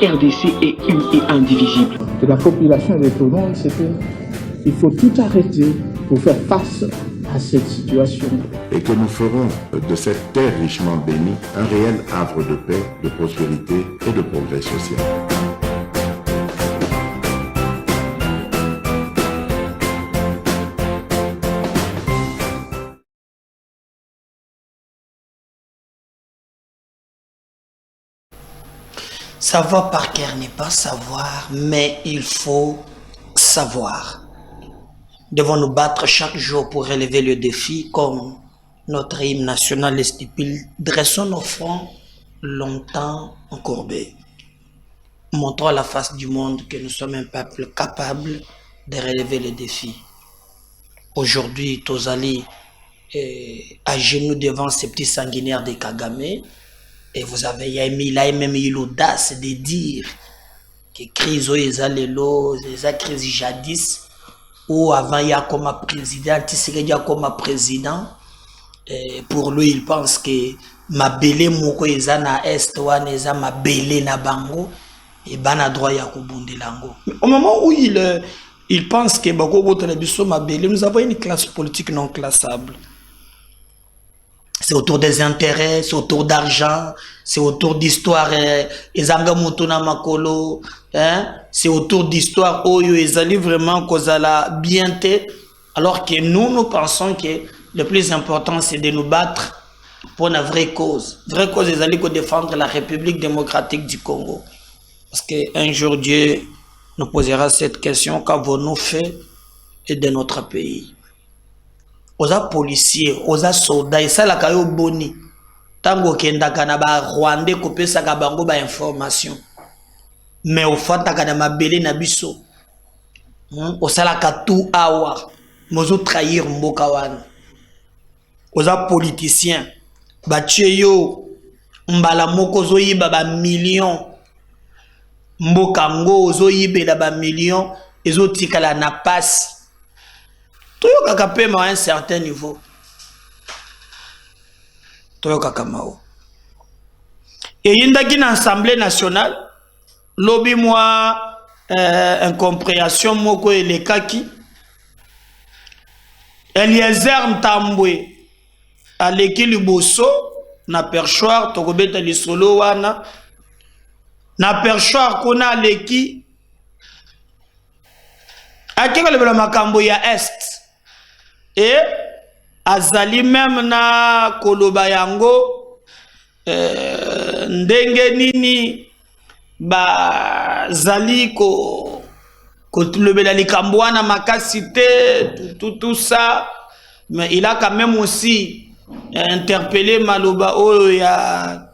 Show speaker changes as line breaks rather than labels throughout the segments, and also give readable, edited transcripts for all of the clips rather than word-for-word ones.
RDC est une et indivisible.
De la population et de tout le monde, c'est qu'il faut tout arrêter pour faire face à cette situation.
Et que nous ferons de cette terre richement bénie un réel havre de paix, de prospérité et de progrès social.
Savoir par cœur n'est pas savoir, mais il faut savoir. Devons nous battre chaque jour pour relever le défi comme notre hymne national le stipule. Dressons nos fronts longtemps encourbés. Montrons à la face du monde que nous sommes un peuple capable de relever le défi. Aujourd'hui, Tozali est à genoux devant ces petits sanguinaires de Kagame. Et vous avez même eu l'audace de dire que crise les crise jadis ou avant il y a comme président, il comme président. Et pour lui, il pense que ma belle moko na est wana ma belle na bango et bana droit ya kubundelango. Au moment où il pense que nous avons une classe politique non classable. C'est autour des intérêts, c'est autour d'argent, c'est autour d'histoire, c'est autour d'histoire où ils allaient vraiment causala bien, alors que nous pensons que le plus important c'est de nous battre pour une vraie cause. Vraie cause, ils allaient défendre la République démocratique du Congo. Parce qu'un jour Dieu nous posera cette question, qu'avons-nous fait de notre pays? Aux policiers, aux soldats, et ça la kayo boni. Tango kendaka na ba Rwandais kopesa ka bango ba information. Mais au fait takana mabele na biso. Au sala ka tout awa. Mozo trahir mboka wana. Aux politiciens, ba yo mbala moko zo yiba ba millions. Mboka ngo zo yibela ba millions ezo tikala na passe. Toyo kakapema à un certain niveau. Toyo kakamao. Et yindaki na Assemblée nationale, lobby moi incompréhension moko elekaki. Eliezer Ntambwe aleki liboso na perchoir tokobeta lisolo wana. Na perchoir kona aleki akeka lebela makambo ya est. Et azali même na koloba yango ndenge nini bazali ko tulobela likambo wana makasi te tout ça, mais il a quand même aussi interpellé maloba oyo ya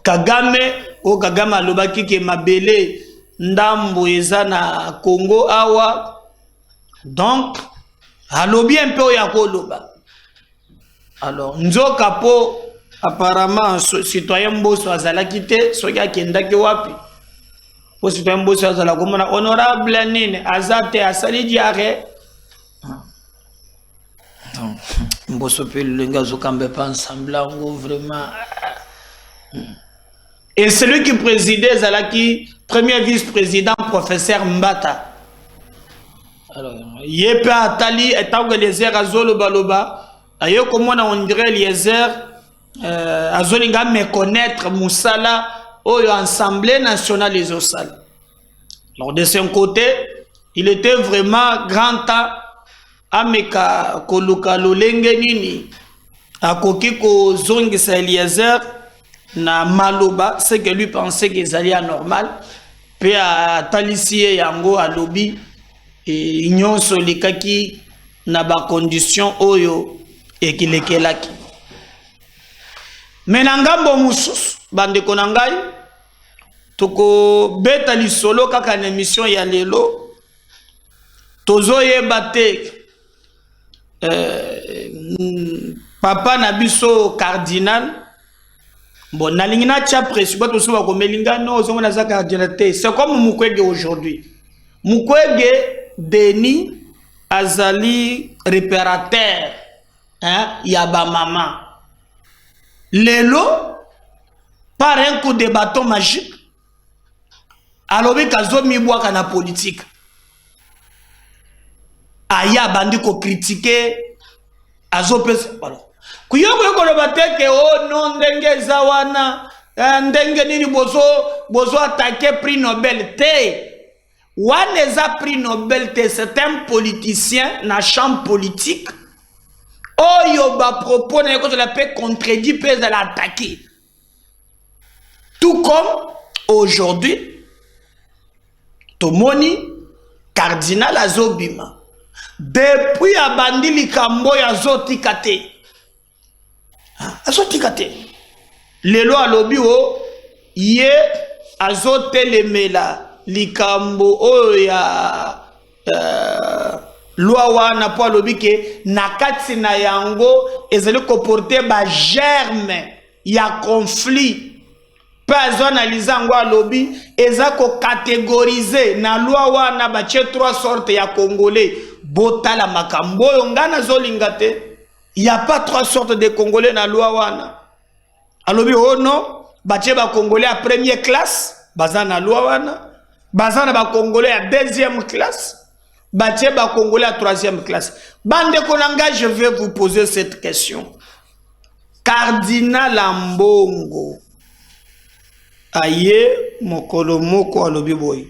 Kagame o Kagame alobaki ke mabele ndambo eza na Congo awa. Donc, alobi un peu ya koloba. Alors, nzoka po apparemment citoyen Mbosso azala kite soki akendaki wapi. Po citoyen Mbosso azala komona honorable nini azate asali diare. Donc, Mbosso pe lenga zokambe pas ensemble vraiment. Et celui qui présidait Zalaki, premier vice-président, professeur Mbata. Alors, Yepe Atali et Tango Eliezer Azolo Baloba, ayo comme on dirait Eliezer Azolinga me connaître Moussala au Assemblée nationale des Osal. Alors de son côté, il était vraiment grand temps à Meka Koluka Lolenge Nini à Kokiko Zongisa Eliezer na Maloba, c'est que lui pensait qu'ils allaient anormal, puis à Talisie Yango à Lobby. Et nyonso likaki na ba condition oyo ekilekelaki. Mais na ngambo mususu bandeko na ngai toko beta lisolo kaka na émission ya lelo tozo yeba te papa na biso cardinal bon nalingi na tia presi bato so ba komelinga no zongo na za cardinal te. C'est comme Mukwege aujourd'hui. Mukwege Denis azali réparateur ya ba mama lelo par un coup de bâton magique. Alobi kazo mibwaka na politique. Aya bandi ko critiquer azo pesa voilà. Kuyoko yoko lo bateke oh non ndenge zawana ndenge nini bozo attaquer prix Nobel te. Waneza prix Nobel te c'est un politicien na champ politique. Oyo ba propos na yoko la paix contredit peut l'attaquer. Tout comme aujourd'hui Tomoni Cardinal Azobima depuis abandi likambo ya zotikate. Azotikate. Lelo alobi o ye azotelemela likambo oyo ya loi wana po alobi ke nakati na yango ezali koporte ba germe ya conflit. Pas analyser ngo alobi eza ko catégoriser na loi wana ba che 3 sortes ya congolais botala makambo yo ngana zolingate. Il n'y a pas 3 sortes de congolais na loi wana. Alobi oh non ba che ba congolais à première classe baza na loi wana baza na ba congolais à deuxième classe ba che ba congolais à troisième classe. Bande konanga, je vais vous poser cette question. Cardinal Ambongo aye mokolo moko alobi boy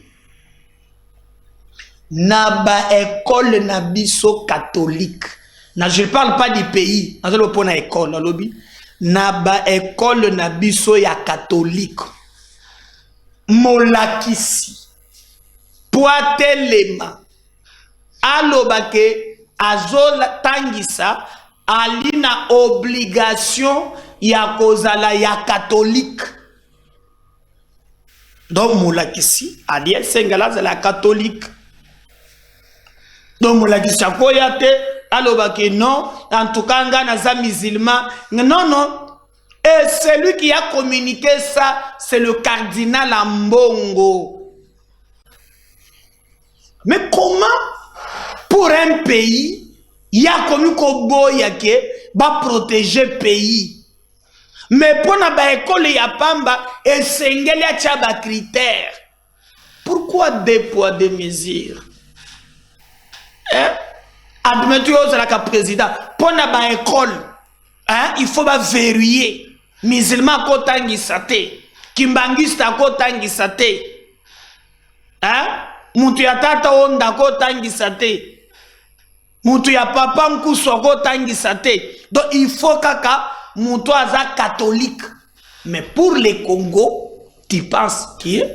na ba école na biso catholique na je ne parle pas du pays na le pona école alobi na ba école na biso ya catholique molakisi poatelema alobake azola tangisa alina obligation ya kozala ya catholique. Donc molakisi aliye sengala la catholique. Donc molakisi akoyate alobaki non en tout cas ngana za musulman non et celui qui a communiqué ça c'est le cardinal Ambongo. Mais comment pour un pays il y a comme koboyake ba protéger pays. Mais pour na école ya pamba et sengeli a tchaba critères. Pourquoi 2 poids 2 mesures? Hein? Admettons que la président pour na école, hein, il faut ba verrouiller. Musulman ko tangi sate, kimbangista ko tangi sate. Hein? Mutu ya tata onda ko tangi sate. Mutu ya papa nkuso ko tangi sate. Donc il faut kaka Mouto aza catholique. Mais pour les Congo, tu penses que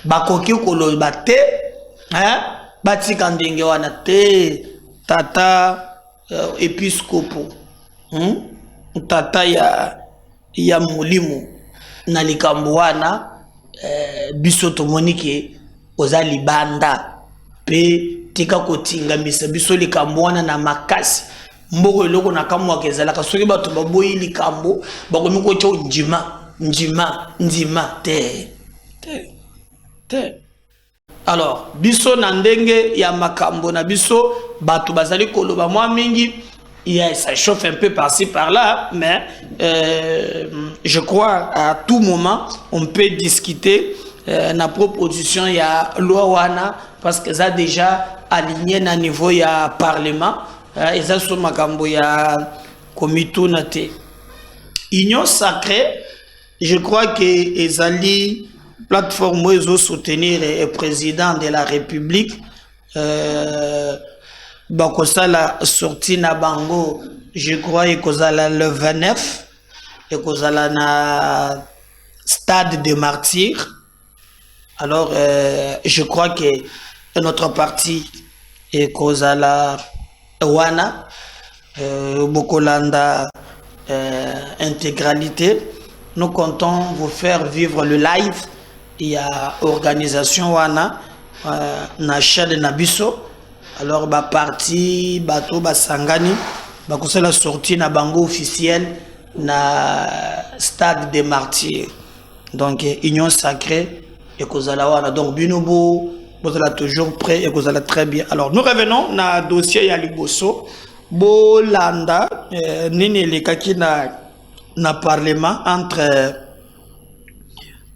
bakoki koloba te, hein? Batika ndenge wana te, tata episkopo, tata ya mulimu na likambo wana biso tomoni ke oza libanda pe tika kotinga misa biso likambo wana na makasi. Mboko eloko na kamwa kezalaka soki bato baboyi likambo bakomi ko tyo njima te. Alors biso na ndenge ya makambo na biso bato bazali koloba mwa mingi ça chauffe un peu par-ci par-là mais je crois à tout moment on peut discuter na proposition ya loi wana parce que ça déjà aligné na niveau ya parlement. Et ça sur makambo ya komitu nate union sacrée. Je crois que ezali plateforme ezo soutenir le président de la République bakosala sorti na bango. Je crois ekozala le 29 ekozala na stade des martyrs. Alors je crois que notre parti ekozala wana Bokolanda intégralité. Nous comptons vous faire vivre le live. Il y a organisation wana na chaîne Nabiso. Alors ba parti bato basangani bakosala sortie na bango officiel na stade des martyrs. Donc union sacrée et kozala wana donc binobo vous êtes toujours prêt et vous allez très bien. Alors nous revenons na dossier ya liboso bolanda nini le kaki na parlement entre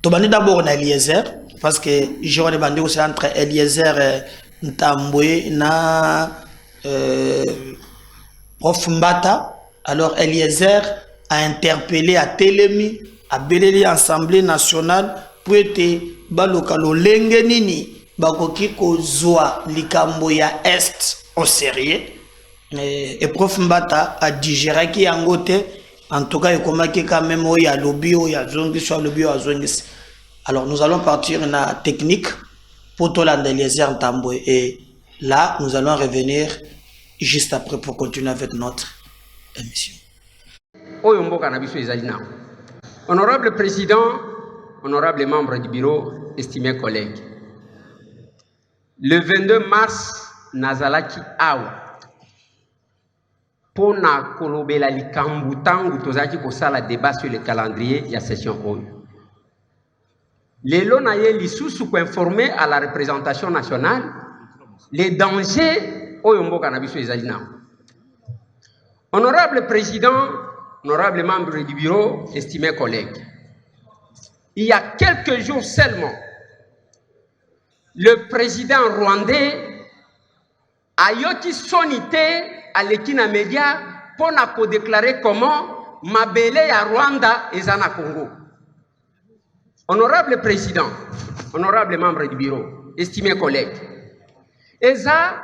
Tobani d'abord na Eliezer parce que je bandi aussi entre Eliezer Ntambwe na Prof Mbata. Alors Eliezer a interpellé à Telemi à Beleli Assemblée nationale pour être balokalo lengenini bakoki kozwa likambo ya est au sérieux et Prof Mbata a digéré qui angote en tout cas il komaki quand même il y a lobby il y a zongi sur lobby à zongis. Alors nous allons partir dans la technique pour Tolanda Eliezer Ntambwe et là nous allons revenir juste après pour continuer avec notre émission.
Honorable Président, honorables membres du bureau, estimés collègues, le 22 mars, Nazalaki Awa, pona kolobela likambu tangu tozaki kosala débat sur le calendrier ya session oyo. Lelo na ye lisusu ko informer à la représentation nationale les dangers oyo mboka na biso ezali na. Honorable Président, honorables membres du bureau, estimés collègues, il y a quelques jours seulement, le président rwandais a yoti sonité à l'Ekina Média pour déclarer comment Mabele à Rwanda et Zana Congo. Honorable Président, honorables membres du bureau, estimés collègues, Eza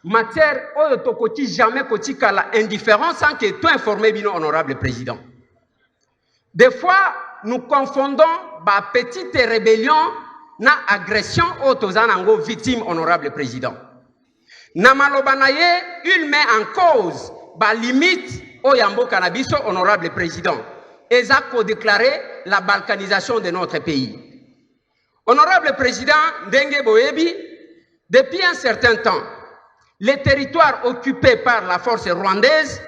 matière oyo tokoti jamais kotika la indifférence sans que tout informé bino honorable Président. Des fois, nous confondons ma petite rébellion na agression au tozanango victime honorable Président. Na malobanaye, il met en cause ba limite au yambo cannabiso honorable Président. Eza ko déclarer la balkanisation de notre pays. Honorable Président Ndenge Boyebi, depuis un certain temps, les territoires occupés par la force rwandaise,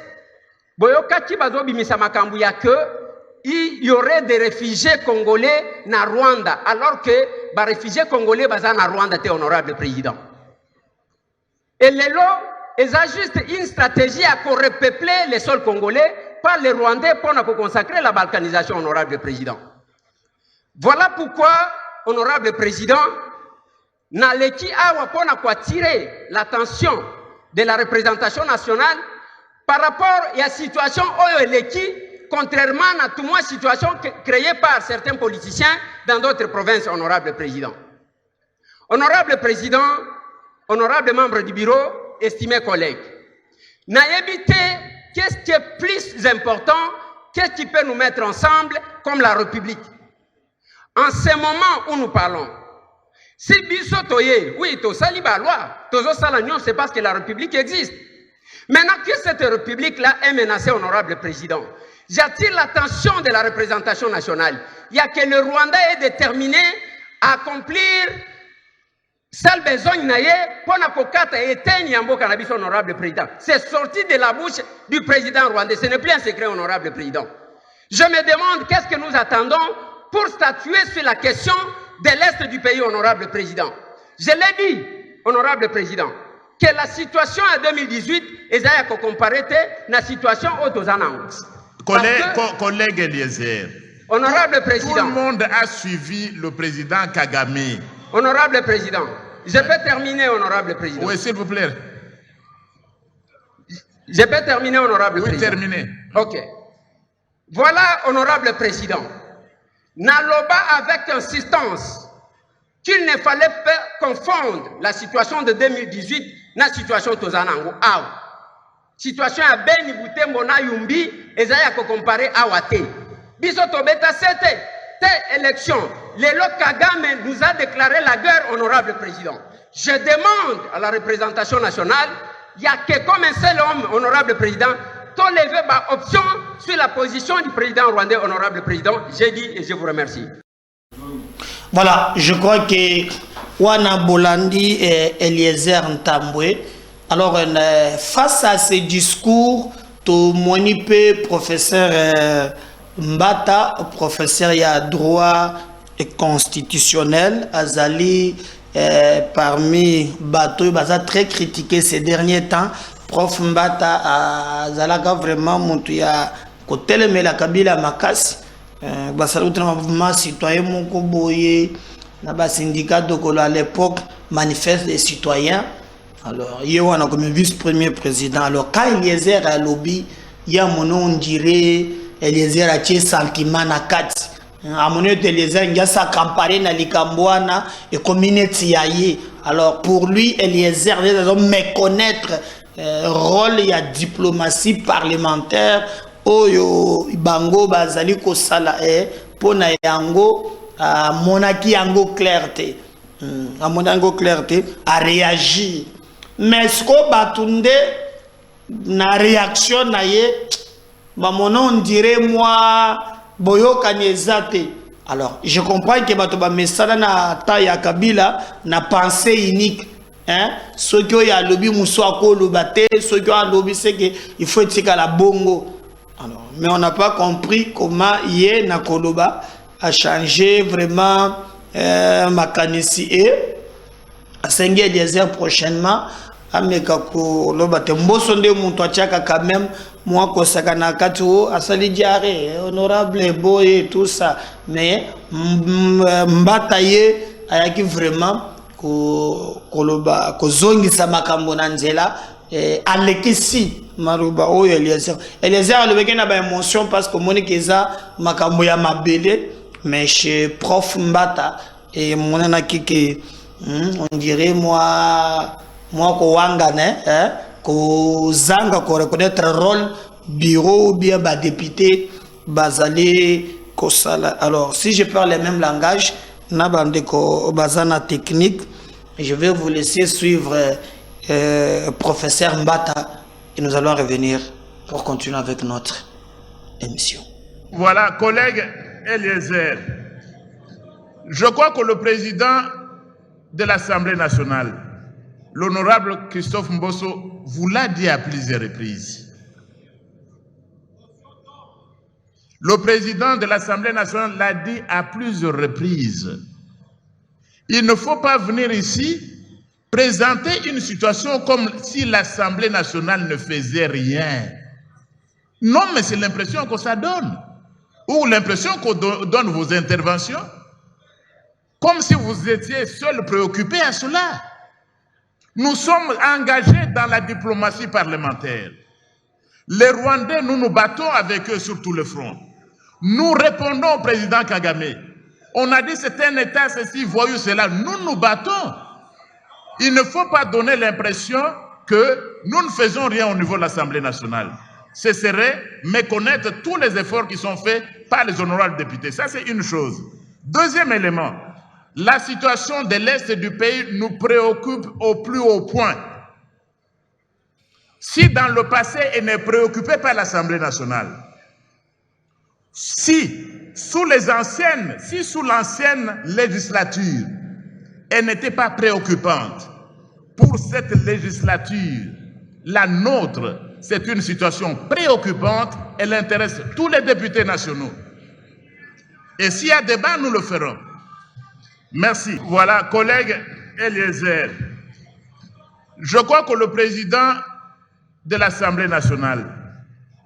boyokaki bazobi misamakambu ya que il y aurait des réfugiés congolais na Rwanda, alors que les réfugiés congolais baza na Rwanda te honorable Président. Et lelo, ils ont juste une stratégie à repeupler les sols congolais par les Rwandais pour consacrer la balkanisation honorable Président. Voilà pourquoi, honorable Président, Naleki awa pona kwa tirer l'attention de la représentation nationale par rapport à la situation oyo eleki, contrairement à toute la situation créée par certains politiciens dans d'autres provinces, honorable Président. Honorable Président, honorable membre du bureau, estimés collègues, naïbité, qu'est-ce qui est plus important, qu'est-ce qui peut nous mettre ensemble comme la République? En ce moment où nous parlons, si bisotoye, oui, to sali ba loi, tozo salagnon, c'est parce que la République existe. Maintenant que cette République-là est menacée, honorable Président, j'attire l'attention de la représentation nationale. Il y a que le Rwanda est déterminé à accomplir sale besoin naye pour na kokata eteni yambo cannabis, honorable Président. C'est sorti de la bouche du président rwandais. Ce n'est plus un secret, honorable Président. Je me demande qu'est-ce que nous attendons pour statuer sur la question de l'Est du pays, honorable Président. Je l'ai dit, honorable Président, que la situation en 2018 est à comparer la situation au Tozanang.
Collègue Eliezer,
honorable Président,
tout le monde a suivi le président Kagame.
Honorable Président, je peux terminer, honorable Président.
Oui, s'il vous plaît.
Je peux terminer, honorable Président.
Oui, terminer.
Ok. Voilà, honorable Président. Naloba avec insistance qu'il ne fallait pas confondre la situation de 2018 na situation Tozanango awa. Situation à Beni Butembo na Yumbi ezaya ko comparer awa te. Biso tobeta c'était élection. Lelo Kagame nous a déclaré la guerre, honorable Président. Je demande à la représentation nationale, il n'y a que comme un seul homme, honorable Président, lever ma option sur la position du président rwandais, honorable Président. J'ai dit et je vous remercie.
Voilà, je crois que Wana Bolandi et Eliezer Ntambwe, alors face à ces discours, tout monipe professeur Mbata, professeur il y a droit constitutionnel, Azali parmi Bato, Baza très critiqué ces derniers temps. Prof Mbata a Zalaka vraiment Moutouya Koteleme la Kabila Makasi basali na mouvement citoyen moko boye na ba syndicat de à l'époque manifeste des citoyens. Alors il y a un comme vice-premier président. Alors quand Eliezer a lobby, il y a mon nom on dirait Eliezer a tiré sentiment na kati. À mon avis Eliezer il y a sa campagne na likambwana et communauté yaye. Alors pour lui Eliezer il doit méconnaître rôle ya diplomatie parlementaire oyo bango bazali ko sala pona yango monaki yango clarté a monango clarté a réagir mais ce ko batunde na réaction na ye ba on dirait moi boyoka nezate. Alors je comprends que bato ba mesala na ta ya Kabila na pensée unique. Hein? Ce qui a lobby Moussouako Lobate, ce qui a lobby c'est qu'il faut être à la bongo. Alors, mais on n'a pas compris comment hier Nakoloba a changé vraiment ma canisi et à 5 des heures prochainement à Mekako Lobate. Mbosonde Moutouachaka quand même, moi Kosakana Kato, à Salidiare, honorable boy et tout ça. Mais Mbataye a qui vraiment koloba kozongisa makambo na nzela alekisi maruba oyo Eliezer alobeki na ba émotion parce que moni keza makambo ya mabele mais chez prof Mbata et monana kike on dirait moi ko wanga ne ko zanga ko reconnaître rôle bureau ou bien ba député bazali ko sala. Alors si je parle le même langage Nabandeko Bazana technique, je vais vous laisser suivre professeur Mbata et nous allons revenir pour continuer avec notre émission.
Voilà, collègue Eliezer, je crois que le président de l'Assemblée nationale, l'honorable Christophe Mbosso, vous l'a dit à plusieurs reprises. Le président de l'Assemblée nationale l'a dit à plusieurs reprises. Il ne faut pas venir ici présenter une situation comme si l'Assemblée nationale ne faisait rien. Non, mais c'est l'impression que ça donne. Ou l'impression qu'on donne vos interventions. Comme si vous étiez seul préoccupé à cela. Nous sommes engagés dans la diplomatie parlementaire. Les Rwandais, nous nous battons avec eux sur tout le front. Nous répondons au président Kagame. On a dit c'est un État, ceci, voyou, cela. Nous nous battons. Il ne faut pas donner l'impression que nous ne faisons rien au niveau de l'Assemblée nationale. Ce serait méconnaître tous les efforts qui sont faits par les honorables députés. Ça, c'est une chose. Deuxième élément, la situation de l'Est du pays nous préoccupe au plus haut point. Si dans le passé, elle n'est préoccupée par l'Assemblée nationale, si sous l'ancienne législature, elle n'était pas préoccupante, pour cette législature, la nôtre, c'est une situation préoccupante, elle intéresse tous les députés nationaux. Et s'il y a débat, nous le ferons. Merci. Voilà, collègue Eliezer, je crois que le président de l'Assemblée nationale,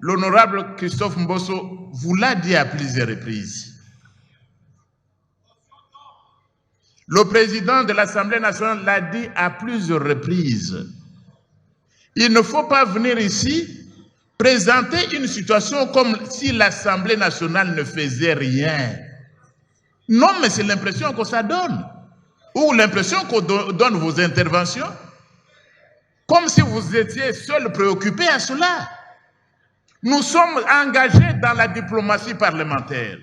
l'honorable Christophe Mbosso, vous l'a dit à plusieurs reprises. Le président de l'Assemblée nationale l'a dit à plusieurs reprises. Il ne faut pas venir ici présenter une situation comme si l'Assemblée nationale ne faisait rien. Non, mais c'est l'impression que ça donne. Ou l'impression qu'on donne vos interventions. Comme si vous étiez seul préoccupé à cela. Nous sommes engagés dans la diplomatie parlementaire.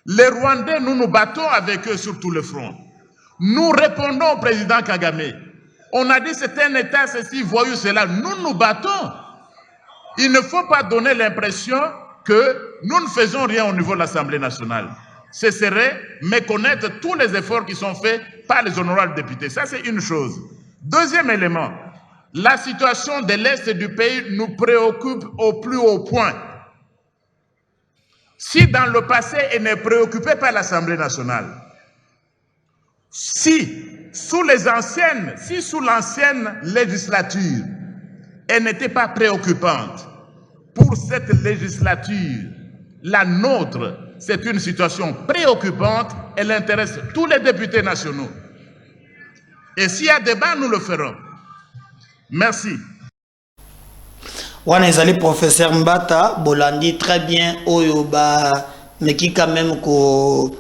Les Rwandais, nous nous battons avec eux sur tout le front. Nous répondons au président Kagame. On a dit c'est un État, ceci, voyou, cela. Nous nous battons. Il ne faut pas donner l'impression que nous ne faisons rien au niveau de l'Assemblée nationale. Ce serait méconnaître tous les efforts qui sont faits par les honorables députés. Ça, c'est une chose. Deuxième élément, la situation de l'Est du pays nous préoccupe au plus haut point. Si dans le passé, elle n'est préoccupée par l'Assemblée nationale, si sous l'ancienne législature, elle n'était pas préoccupante, pour cette législature, la nôtre, c'est une situation préoccupante. Elle intéresse tous les députés nationaux. Et s'il y a débat, nous le ferons. Merci.
Wana ezali professeur Mbata Bolandi très bien oyoba mais qui quand même ko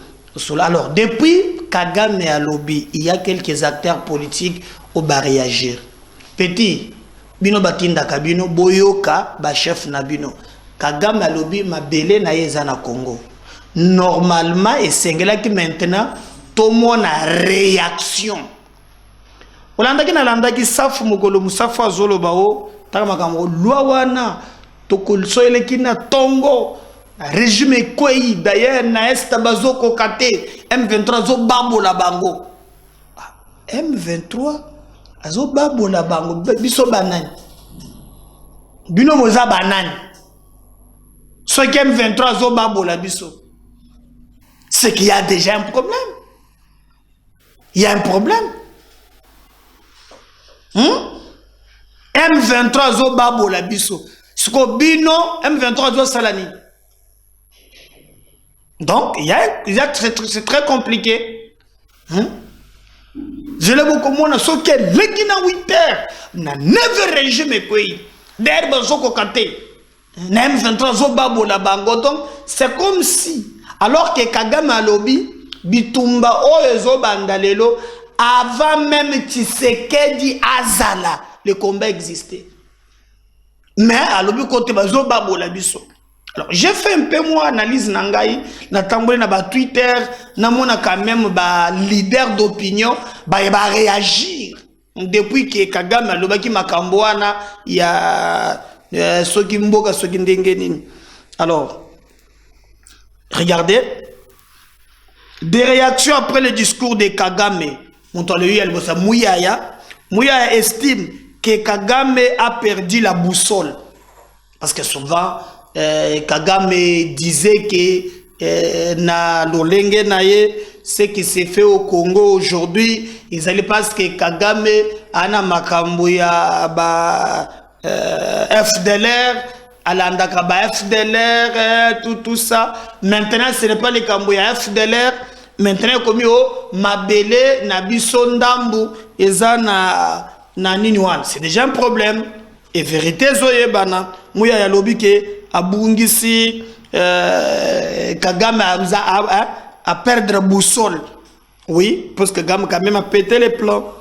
alors depuis Kagame à lobby il y a quelques acteurs politiques au bas réagir petit bino batinda kabino boyoka ba chef na bino Kagame à lobby mabele na yeza na Congo normalement et sengela qui maintenant tout le monde a réaction Olanda ki na landa ki safu mukolo musafu azolo bao Tamakambo Luawana, Tokolsoele Kina Tongo, régime Kwei, d'ailleurs, na Est Bazoko Kate, M23 Zo Babo la Bango. M23 Zo Babo la Bango, Biso Banane. Bino Moza Banane. Ce qui M23 Zo Babo la Biso. C'est qu'il y a déjà un problème. Il y a un problème. M23 zo babo la biso. Siko bino M23 zo salani. Donc c'est très compliqué. Je l'ai beaucoup moins so que lekina 8h na 9 régime quoi. D'ailleurs bazoko kate. Na M23 zo babo la bango donc c'est comme si alors que Kagame a lobby bitumba o zo bandalelo avant même Tshisekedi Azala le combat existait. Mais à l'objet côté bazo babo la biso. Alors j'ai fait un peu moi analyse nangai na tambole na ba Twitter na mona quand même ba leader d'opinion ba réagir depuis que Kagame alobaki makambo wana ya soki mboka soki ndenge nini. Alors regardez des réactions après le discours de Kagame. Mouyaya estime que Kagame a perdu la boussole. Parce que souvent, Kagame disait que na lolenge naye, ce qui s'est fait au Congo aujourd'hui, ils allaient parce que Kagame ana makambo ya ba FDLR, alandaka ba FDLR, tout ça. Maintenant, ce n'est pas les kambo ya FDLR. Maintenant, comme yo, mabele, nabiso ndambu, eza na niniwan. C'est déjà un problème. Et vérité, zoye bana. Mouya ya lobi ke abungisi Kagame a perdre boussole. Oui, parce que Kagame quand même a pété les plans.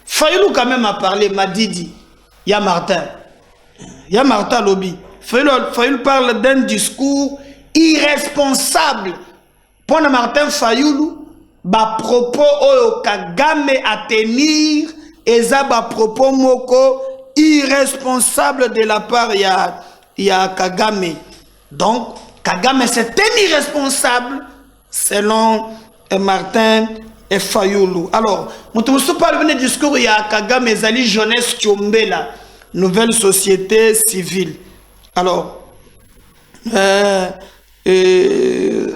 Fayulu quand même a parlé, m'a dit, ya Martin. Ya Martin lobi. Fayulu parle d'un discours irresponsable. Pour Martin Fayulu, ba propos oyo Kagame a tenir, eza ba propos moko irresponsable de la part ya Kagame. Donc Kagame c'est un irresponsable selon Martin et Fayulu. Alors, nous parle du discours ya Kagame ezali jeunesse Tchombela, nouvelle société civile. Alors,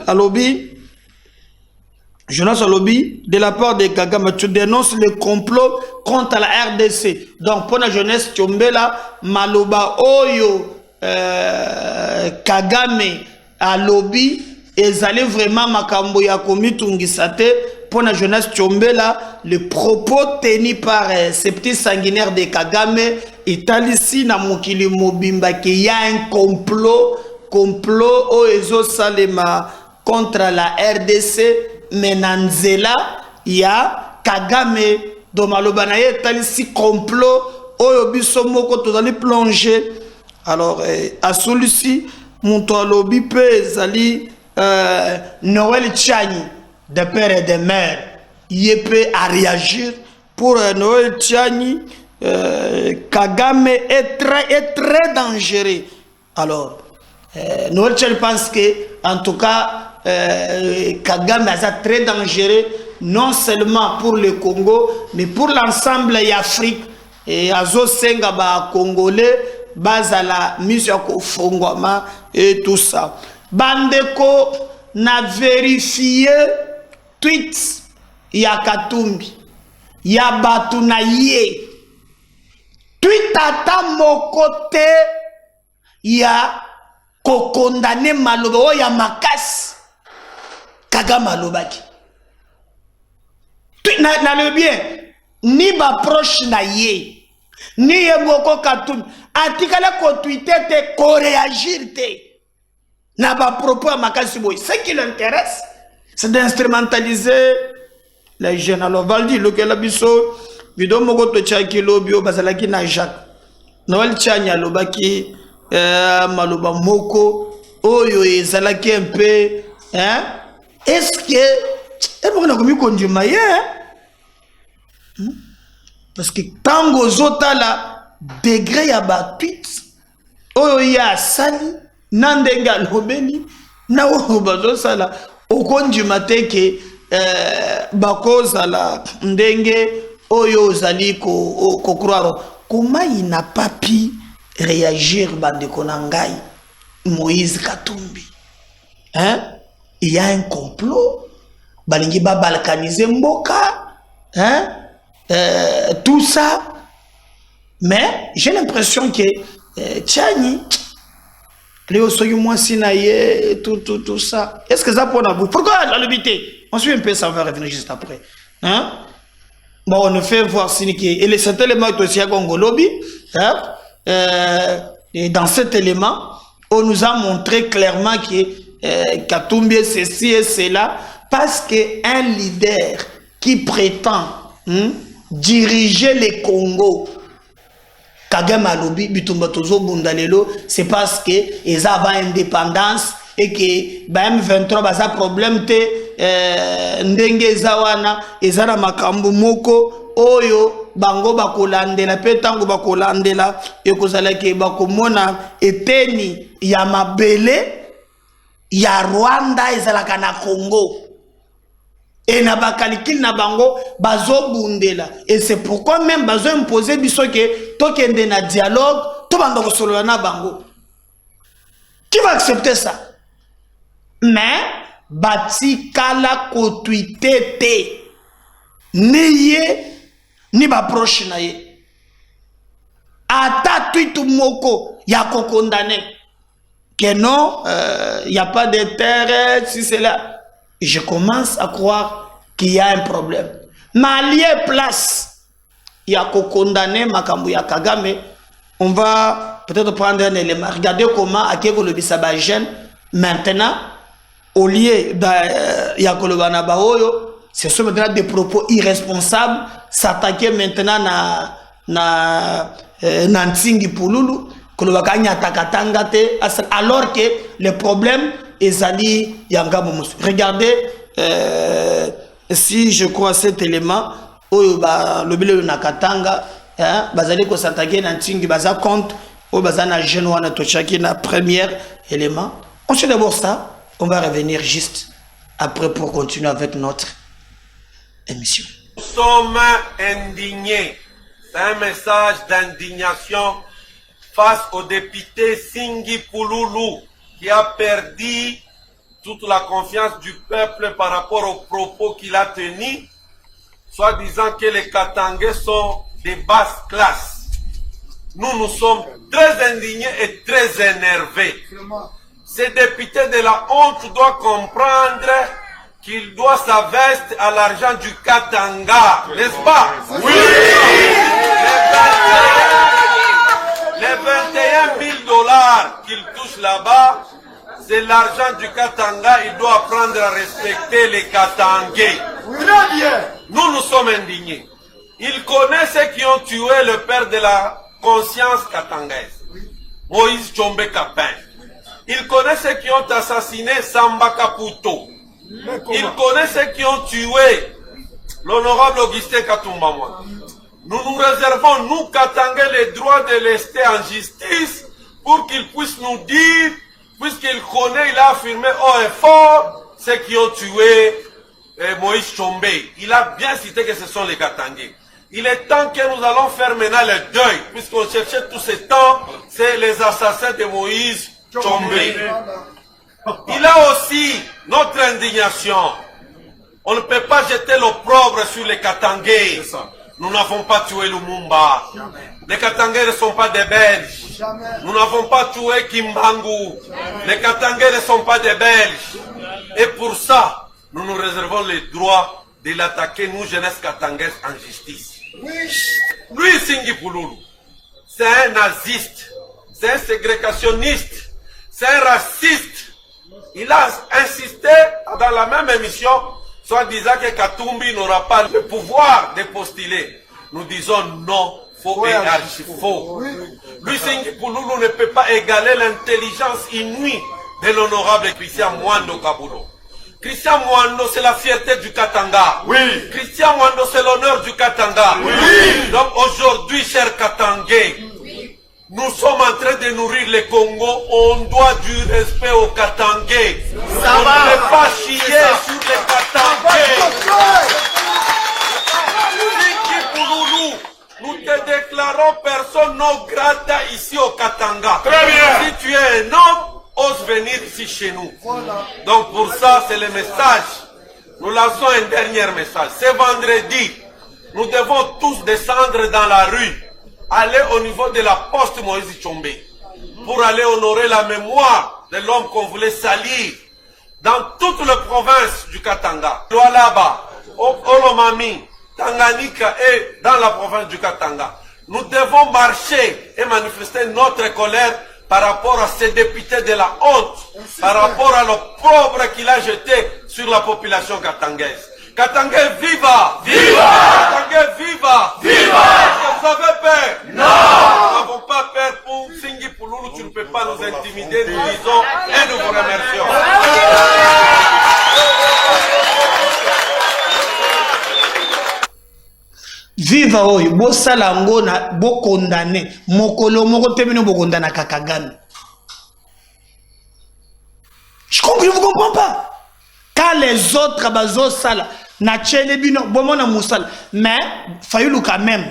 Alobi Jonas Alobi, de la part de Kagame, tu dénonces le complot contre la RDC. Donc, pour la jeunesse, Tchombela, Maloba Oyo, Kagame, Alobi, ils allaient vraiment makambo ya komi tungisate. Pour la jeunesse, Tchombela, le propos tenu par ces petits sanguinaires de Kagame, Italisi na mokili mobimba, qu'il y a un complot Oezo Salema contre la RDC. Mais Nanzela, il y a Kagame, Domalobanaye, Talisi complot, Oyobiso Moko, tout allez plonger. Alors, à celui-ci, mon lobi peut zali Noël Tchani, de père et de mère, il peut réagir pour Noël Tchani. Kagame est très dangereux. Alors, Noël Tchani pense que, en tout cas, Kagame est très dangereux, non seulement pour le Congo, mais pour l'ensemble de l'Afrique. Et Azo Senga ba Congolais, Bazala, Misiako Fongwama et tout ça. Bandeko n'a vérifié tweets, ya Katumbi, ya Batunaye. Tweet à mon côté, ya ko condamné Maloba, ya Makas. Kagame alobaki. Na le bien, ni ba proche na ye, ni ye moko Katumbi, atikala ko Twitter te, ko réagir te. Na ba propos à makasi boy. Ce qui l'intéresse, c'est d'instrumentaliser les jeunes. Alors Valdi, le Kelabiso, vidéo moko to chaki lobio, bazalaki na Jacques. Noël Chanya lobaki, maloba moko, oyo ezalaki un peu, hein? Est-ce que, on a commis condumaye, hein? Parce que tango zota la degré ya ba tweet, oyo ya sali, nandenga lobeli, na oyo bazo sala, okondumate ke, bakoza la ndenge, oyo zali ko croire. Comment il n'a pas pu réagir, bande konangai, Moïse Katumbi? Hein? Il y a un complot, balingi ba balkaniser mboka, hein? Tout ça. Mais j'ai l'impression que Tchani, Léo Soyu Sinaye, tout ça. Est-ce que ça pour nous? Pourquoi la lobité? On suit un peu, ça va revenir juste après. Hein? Bon, on fait voir si et cet élément est aussi à Congo Lobby. Hein? Et dans cet élément, on nous a montré clairement que Katumbi, ceci et cela, parce qu'un leader qui prétend diriger les Congo, Kagame Alobi, Bitumba Tozo Bundalelo, c'est parce que ils ont indépendance et que M23 a un problème ndenge zawana ezara makambo moko oyo bango bakolandela pe tango bakolandela ekozalaki bakomona eteni ya mabele ya Rwanda ezalaka na Congo et na bakalikili na bango bazobundela et c'est pourquoi même bazo imposer biso ke tokende na dialogue to bando kosolola na bango. Qui va accepter ça? Mais bati kala ko tweete te ni ye ni ba proche na ye ata tweet moko ya ko condamner que non y a pas de terre si c'est là. Je commence à croire qu'il y a un problème. Malien place y a ko condamner makambu ya Kagame. On va peut-être prendre un élément. Regardez comment Akeko le bisaba jeune maintenant. Au lieu de ce sont maintenant des propos irresponsables, s'attaquer maintenant na Ntingi Pululu, alors que le problème est Ali Yangamoumus. Regardez, si je crois cet élément, le billet de Nakatanga, bazali ko s'attaquer na Ntingi baza compte, baza na Genoa Tochaki na premier élément. On sait d'abord ça. On va revenir juste après pour continuer avec notre émission.
Nous sommes indignés. C'est un message d'indignation face au député Singhi Pululu qui a perdu toute la confiance du peuple par rapport aux propos qu'il a tenus, soit disant que les Katangais sont des basses classes. Nous sommes très indignés et très énervés. Ces députés de la honte doivent comprendre qu'il doit sa veste à l'argent du Katanga, n'est-ce pas? Oui! Les 21 000 $ qu'il touche là-bas, c'est l'argent du Katanga. Il doit apprendre à respecter les Katangais. Nous sommes indignés. Il connaît ceux qui ont tué le père de la conscience katangaise, Moïse Tshombe Kapin. Il connaît ceux qui ont assassiné Samba Kaputo. Il connaît ceux qui ont tué l'honorable Augustin Katumbamwa. Nous nous réservons, nous Katangais, les droits de rester en justice pour qu'il puisse nous dire, puisqu'il connaît, il a affirmé haut et fort ceux qui ont tué Moïse Tshombe. Il a bien cité que ce sont les Katangais. Il est temps que nous allons faire maintenant le deuil, puisqu'on cherchait tout ce temps, c'est les assassins de Moïse Tshombe. Il a aussi notre indignation. On ne peut pas jeter l'opprobre sur les Katangais. Nous n'avons pas tué Lumumba. Les Katangais ne sont pas des Belges. Nous n'avons pas tué Kimbangu. Les Katangais ne sont pas des Belges. Et pour ça, nous nous réservons le droit de l'attaquer, nous, jeunesse katangaise, en justice. Lui, Singhi Pouloulou, c'est un naziste, c'est un ségrégationniste, c'est un raciste. Il a insisté dans la même émission, soit disant que Katumbi n'aura pas le pouvoir de postuler. Nous disons non, faux et archi-faux. Lui, Singhi Pouloulou ne peut pas égaler l'intelligence inouïe de l'honorable Christian Mwando Kabulo. Christian Mwando, c'est la fierté du Katanga. Oui. Christian Mwando, c'est l'honneur du Katanga. Oui. Donc aujourd'hui, chers Katangais, nous sommes en train de nourrir le Congo. On doit du respect aux Katangais. On ne peut pas chier sur les Katangais. Nous te déclarons personne non grata ici au Katanga. Très bien. Si tu es un homme, ose venir ici chez nous. Voilà. Donc pour ça, c'est le message. Nous lançons un dernier message. C'est vendredi. Nous devons tous descendre dans la rue, aller au niveau de la poste Moïse Tchombe, pour aller honorer la mémoire de l'homme qu'on voulait salir dans toutes les provinces du Katanga. Lualaba, Olomami, Tanganyika et dans la province du Katanga. Nous devons marcher et manifester notre colère par rapport à ces députés de la honte, par rapport à l'opprobre qu'il a jeté sur la population katangaise. Katangais, viva! Viva! Katangais, viva! Viva! Est-ce que vous avez peur? Non! Nous n'avons pas peur pour Singhi Pouloulou, tu ne peux pas nous intimider, nous disons et nous vous remercions.
Viva oyo, bo salango na bo condamné, mokolo moko temino bo condamné Kakagame. Je comprends pas. Quand les autres bazo sala na tchele bino bomo na musala, mais Fayulu quand même.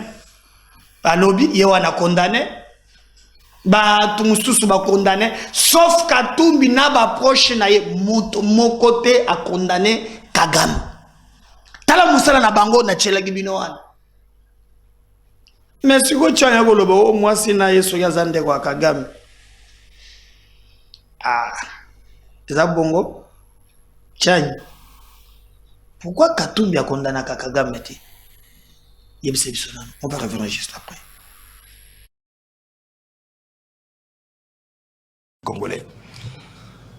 Alobi yewa na condamné. Ba tumususu ba condamné, sauf Katumbi na ba proche na ye mon côté a condamné Kagame. Tala musala na bango na tchele bino wana. Mais si vous avez un peu de moi, si vous avez un peu de Kagame. Ah, c'est ça bongo? Tiens, pourquoi Katumbi a condamné Kagame? On va revenir juste après.
Congolais.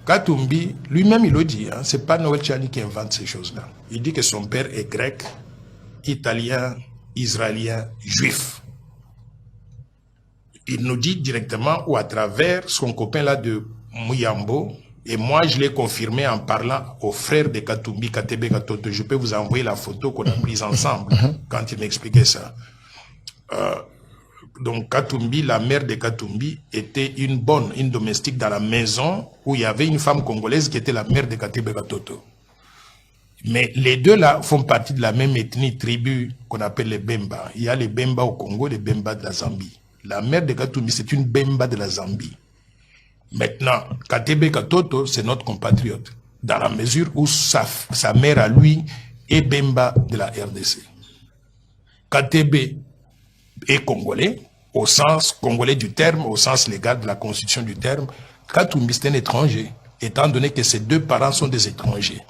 Katumbi, lui-même, il le dit, hein, c'est pas Noël Tchani qui invente ces choses-là. Il dit que son père est grec, italien, israélien, juif. Il nous dit directement ou à travers son copain là de Mouyambo, et moi je l'ai confirmé en parlant au frère de Katumbi, Katebe Katoto. Je peux vous envoyer la photo qu'on a prise ensemble quand il m'expliquait ça. Donc Katumbi, la mère de Katumbi, était une domestique dans la maison où il y avait une femme congolaise qui était la mère de Katebe Katoto. Mais les deux là font partie de la même ethnie, tribu qu'on appelle les Bemba. Il y a les Bemba au Congo, les Bemba de la Zambie. La mère de Katumbi, c'est une Bemba de la Zambie. Maintenant, Katebe Katoto, c'est notre compatriote, dans la mesure où sa mère à lui est Bemba de la RDC. Katebe est congolais, au sens congolais du terme, au sens légal de la constitution du terme. Katumbi, c'est un étranger, étant donné que ses deux parents sont des étrangers.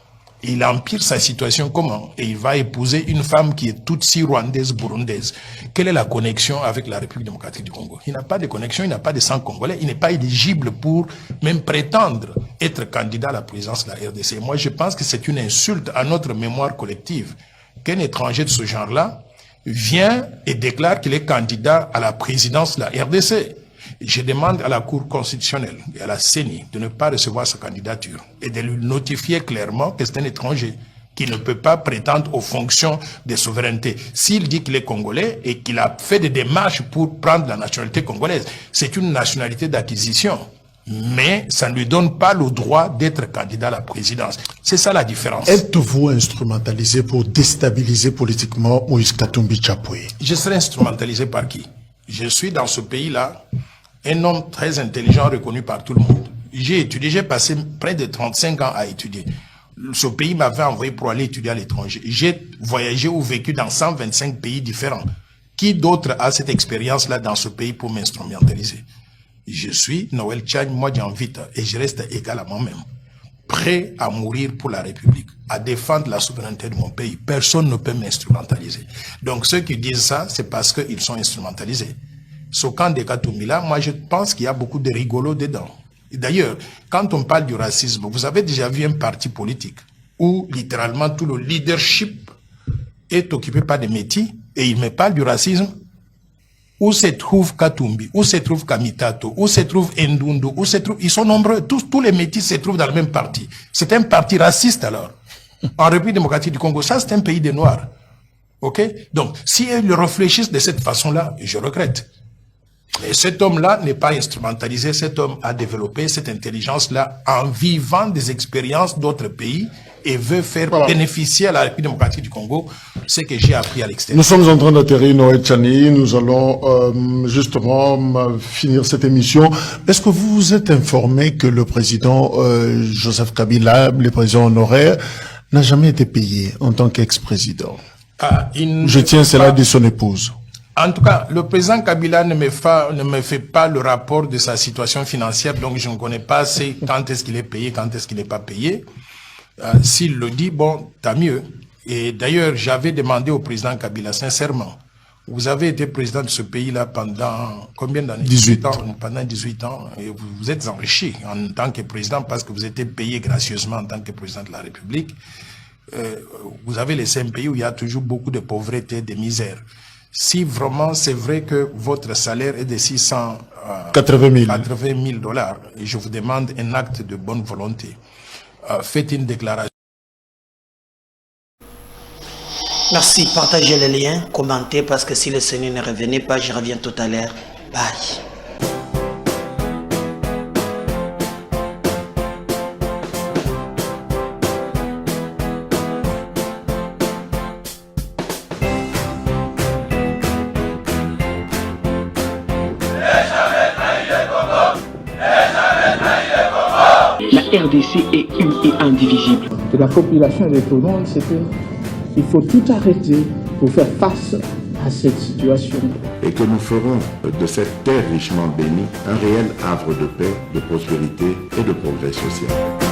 Il empire sa situation comment? Et il va épouser une femme qui est tutsi rwandaise, burundaise. Quelle est la connexion avec la République démocratique du Congo? Il n'a pas de connexion, il n'a pas de sang congolais, il n'est pas éligible pour même prétendre être candidat à la présidence de la RDC. Moi, je pense que c'est une insulte à notre mémoire collective qu'un étranger de ce genre-là vient et déclare qu'il est candidat à la présidence de la RDC. Je demande à la Cour constitutionnelle et à la CENI de ne pas recevoir sa candidature et de lui notifier clairement que c'est un étranger qui ne peut pas prétendre aux fonctions de souveraineté. S'il dit qu'il est congolais et qu'il a fait des démarches pour prendre la nationalité congolaise, c'est une nationalité d'acquisition. Mais ça ne lui donne pas le droit d'être candidat à la présidence. C'est ça la différence.
Êtes-vous instrumentalisé pour déstabiliser politiquement Moïse Katumbi Tchapoué?
Je serai instrumentalisé par qui? Je suis dans ce pays-là un homme très intelligent, reconnu par tout le monde. J'ai étudié, j'ai passé près de 35 ans à étudier. Ce pays m'avait envoyé pour aller étudier à l'étranger. J'ai voyagé ou vécu dans 125 pays différents. Qui d'autre a cette expérience-là dans ce pays pour m'instrumentaliser? Je suis Noël Tchani, moi j'invite et je reste égal à moi-même, prêt à mourir pour la République. à défendre la souveraineté de mon pays. Personne ne peut m'instrumentaliser. Donc ceux qui disent ça, c'est parce qu'ils sont instrumentalisés. Ce camp de Katumbi là, moi je pense qu'il y a beaucoup de rigolos dedans. D'ailleurs, quand on parle du racisme, vous avez déjà vu un parti politique où littéralement tout le leadership est occupé par des métis et il me parle du racisme. Où se trouve Katumbi, où se trouve Kamitato, où se trouve Ndundu, où se trouve... Ils sont nombreux, tous les métis se trouvent dans le même parti. C'est un parti raciste alors. En République démocratique du Congo, ça c'est un pays des Noirs. Ok? Donc, si ils réfléchissent de cette façon-là, je regrette. Mais cet homme-là n'est pas instrumentalisé, cet homme a développé cette intelligence-là en vivant des expériences d'autres pays et veut faire bénéficier à la République démocratique du Congo ce que j'ai appris à l'extérieur.
Nous sommes en train d'atterrir Noé Tchani, nous allons justement finir cette émission. Est-ce que vous vous êtes informé que le président Joseph Kabila, le président honoraire, n'a jamais été payé en tant qu'ex-président? Je tiens cela de son épouse.
En tout cas, le président Kabila ne me fait pas le rapport de sa situation financière, donc je ne connais pas quand est-ce qu'il est payé, quand est-ce qu'il n'est pas payé. S'il le dit, bon, tant mieux. Et d'ailleurs, j'avais demandé au président Kabila, sincèrement, vous avez été président de ce pays-là pendant combien d'années?
18
ans. Pendant 18 ans. Et vous vous êtes enrichi en tant que président parce que vous étiez payé gracieusement en tant que président de la République. Vous avez laissé un pays où il y a toujours beaucoup de pauvreté, de misère. Si vraiment c'est vrai que votre salaire est de 680 000 dollars, et je vous demande un acte de bonne volonté, faites une déclaration.
Merci, partagez les liens, commentez parce que si le Seigneur ne revenait pas, je reviens tout à l'heure. Bye.
La RDC est une et indivisible.
De la population et de tout le monde, c'est qu'il faut tout arrêter pour faire face à cette situation.
Et que nous ferons de cette terre richement bénie un réel havre de paix, de prospérité et de progrès social.